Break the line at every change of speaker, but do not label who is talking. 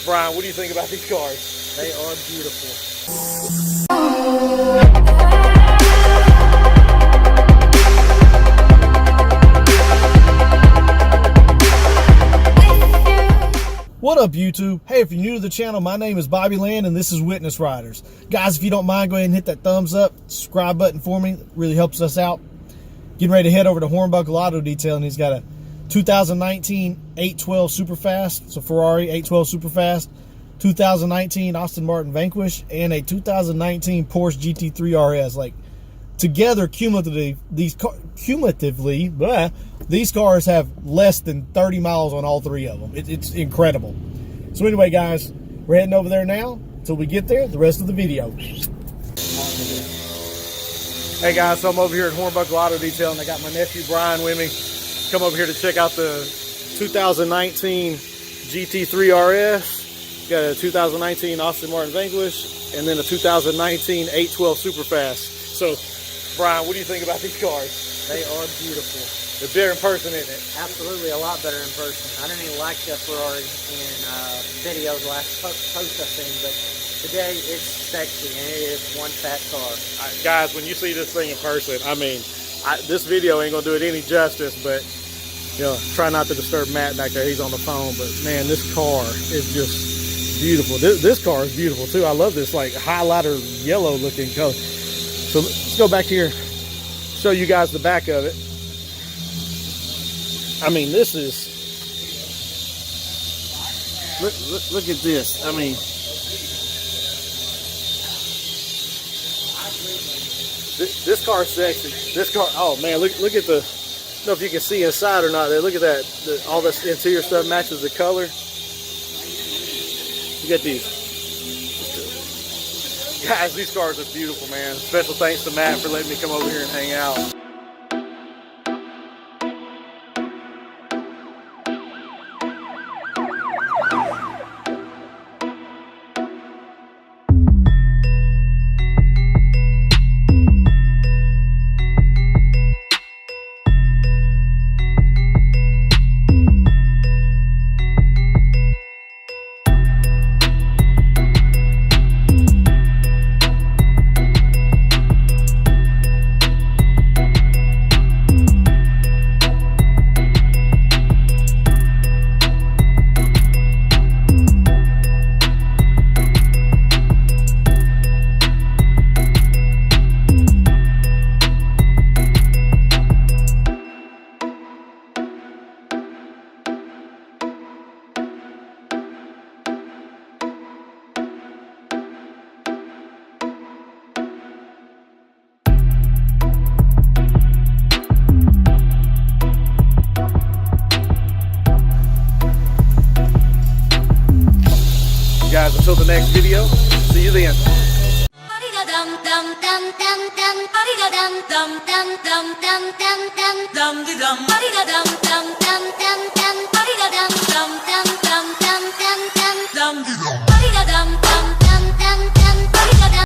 Brian, what do you think about these cars?
They are beautiful.
What up, YouTube? Hey, if you're new to the channel, my name is Bobby Land and this is Witness Riders. Guys, if you don't mind, go ahead and hit that thumbs up, subscribe button for me. It really helps us out. Getting ready to head over to Hornbuckle Auto Detail, and he's got a 2019 812 Superfast, it's a Ferrari 812 Superfast, 2019 Aston Martin Vanquish, and a 2019 Porsche GT3 RS. Like, together, cumulatively, these cars have less than 30 miles on all three of them. It's incredible. So anyway, guys, we're heading over there now. Until we get there, the rest of the video.
Hey guys, so I'm over here at Hornbuckle Auto Detail, and I got my nephew Brian with me. Come over here to check out the 2019 GT3 RS. Got a 2019 Aston Martin Vanquish, and then a 2019 812 Superfast. So, Brian, what do you think about these cars?
They are beautiful.
They're better in person, isn't it?
Absolutely, a lot better in person. I didn't even like the Ferrari in videos last post I seen, but today it's sexy and it is one fat car.
Guys, when you see this thing in person, I mean, this video ain't gonna do it any justice, but you know, try not to disturb Matt back there. He's on the phone, but man, this car is just beautiful. This car is beautiful too. I love this like highlighter yellow looking color. So let's go back here, show you guys the back of it. I mean, this is, look at this. I mean, this car's sexy. This car, oh man, look at the, I don't know if you can see inside or not there. Look at that, all this interior stuff matches the color. You got these. Guys, these cars are beautiful, man. Special thanks to Matt for letting me come over here and hang out. Guys, until the next video, see you then.
Dum